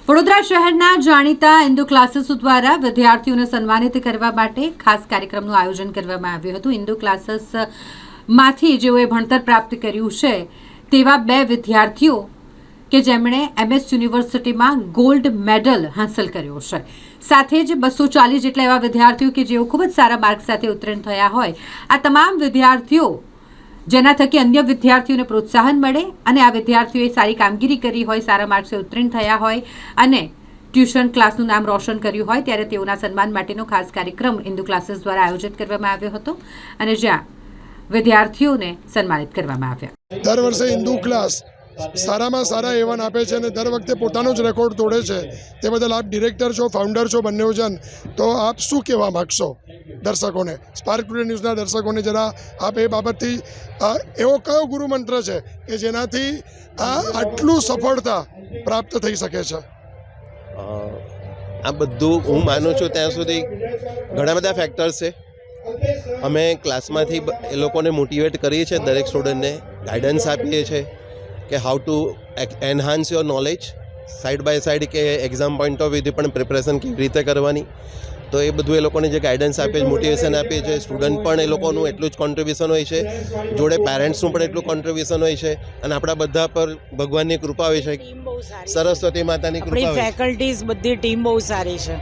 વડોદરા શહેરના જાણીતા હિન્દુ ક્લાસીસ દ્વારા વિદ્યાર્થીઓને સન્માનિત કરવા માટે ખાસ કાર્યક્રમનું આયોજન કરવામાં આવ્યું હતું। હિન્દુ ક્લાસીસમાંથી જેઓએ ભણતર પ્રાપ્ત કર્યું છે તેવા બે વિદ્યાર્થીઓ કે જેમણે MS યુનિવર્સિટીમાં ગોલ્ડ મેડલ હાંસલ કર્યો છે, સાથે જ 240 જેટલા એવા વિદ્યાર્થીઓ કે જેઓ ખૂબ જ સારા માર્ક સાથે ઉત્તીર્ણ થયા હોય, આ તમામ વિદ્યાર્થીઓ જેના થકી અન્ય વિદ્યાર્થીઓને પ્રોત્સાહન મળે અને આ વિદ્યાર્થીઓએ સારી કામગીરી કરી હોય, સારા માર્ક્સે ઉત્તીર્ણ થયા હોય અને ટ્યુશન ક્લાસનું નામ રોશન કર્યું હોય, ત્યારે તેઓના સન્માન માટેનો ખાસ કાર્યક્રમ હિન્દુ ક્લાસીસ દ્વારા આયોજિત કરવામાં આવ્યો હતો અને જ્યાં વિદ્યાર્થીઓને સન્માનિત કરવામાં આવ્યા। દર વર્ષે હિન્દુ ક્લાસ સારામાં સારા એવન આપે છે અને દર વખતે પોતાનો જ રેકોર્ડ તોડે છે। તે બદલ આપ ડિરેક્ટર છો, ફાઉન્ડર છો બંને જણ, તો આપ શું કહેવા માગશો દર્શકોને, સ્પાર્ક ટુડે ન્યૂઝના દર્શકોને જરા આપ એ બાબતથી એવો કયો ગુરુ મંત્ર છે કે જેનાથી આટલું સફળતા પ્રાપ્ત થઈ શકે છે? આ બધું હું માનું છું ત્યાં સુધી ઘણા બધા ફેક્ટર્સ છે। અમે ક્લાસમાંથી એ લોકોને મોટિવેટ કરીએ છીએ, દરેક સ્ટુડન્ટને ગાઈડન્સ આપીએ છીએ કે how to enhance your knowledge, side by side કે એક્ઝામ પોઈન્ટ ઓફ વ્યૂથી પણ પ્રિપરેશન કેવી રીતે કરવાની, તો એ બધું એ લોકોને જે ગાઈડન્સ આપીએ, મોટિવેશન આપીએ છીએ। સ્ટુડન્ટ પણ એ લોકોનું એટલું જ કોન્ટ્રીબ્યુશન હોય છે, જોડે પેરેન્ટ્સનું પણ એટલું કોન્ટ્રીબ્યુશન હોય છે અને આપણા બધા પર ભગવાનની કૃપા હોય છે, સરસ્વતી માતાની કૃપા હોય છે। ફેકલ્ટીઝ બધી ટીમ બહુ સારી છે।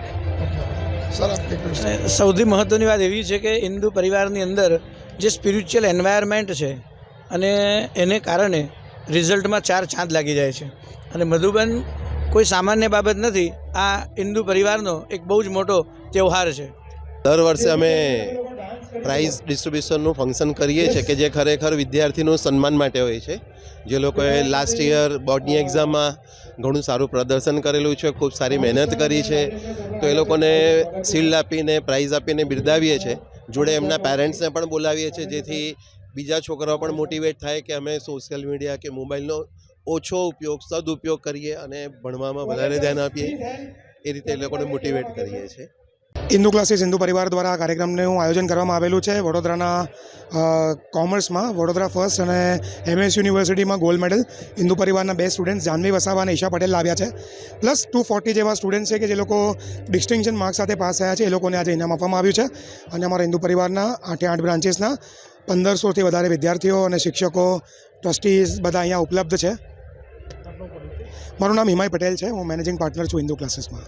સૌથી મહત્ત્વની વાત એવી છે કે હિન્દુ પરિવારની અંદર જે સ્પિરિચ્યુઅલ એન્વાયરમેન્ટ છે અને એને કારણે રિઝલ્ટમાં 4 ચાંદ લાગી જાય છે અને મધુબન કોઈ સામાન્ય બાબત નથી, આ હિન્દુ પરિવારનો એક બહુ જ મોટો તહેવાર છે। દર વર્ષે અમે પ્રાઇઝ ડિસ્ટ્રીબ્યુશનનું ફંક્શન કરીએ છીએ કે જે ખરેખર વિદ્યાર્થીનું સન્માન માટે હોય છે। જે લોકોએ લાસ્ટ યર બોર્ડની એક્ઝામમાં ઘણું સારું પ્રદર્શન કરેલું છે, ખૂબ સારી મહેનત કરી છે, તો એ લોકોને શિલ્ડ આપીને પ્રાઇઝ આપીને બિરદાવીએ છીએ। જોડે એમના પેરેન્ટ્સને પણ બોલાવીએ છીએ જેથી બીજા છોકરાઓ પણ મોટિવેટ થાય કે અમે સોશિયલ મીડિયા કે મોબાઈલનો ઓછો ઉપયોગ, સદુપયોગ કરીએ અને ભણવામાં વધારે ધ્યાન આપીએ, એ રીતે એ લોકોને મોટિવેટ કરીએ છીએ। હિન્દુ ક્લાસીસ હિન્દુ પરિવાર દ્વારા આ કાર્યક્રમનું આયોજન કરવામાં આવેલું છે। વડોદરાના કોમર્સમાં વડોદરા ફર્સ્ટ અને MS યુનિવર્સિટીમાં ગોલ્ડ મેડલ હિન્દુ પરિવારના 2 સ્ટુડન્ટ્સ જાહ્નવી વસાવા અને ઈશા પટેલ લાવ્યા છે, પ્લસ 240 જેવા સ્ટુડન્ટ છે કે જે લોકો ડિસ્ટિંક્શન માર્ક્સ સાથે પાસ થયા છે, એ લોકોને આજે ઇનામ આપવામાં આવ્યું છે અને અમારા હિન્દુ પરિવારના 8 બ્રાન્ચીસના 1500થી વધારે વિદ્યાર્થીઓ અને શિક્ષકો, ટ્રસ્ટીઝ બધા અહીંયા ઉપલબ્ધ છે। મારું નામ હિમાય પટેલ છે, હું મેનેજિંગ પાર્ટનર છું હિન્દુ ક્લાસીસમાં।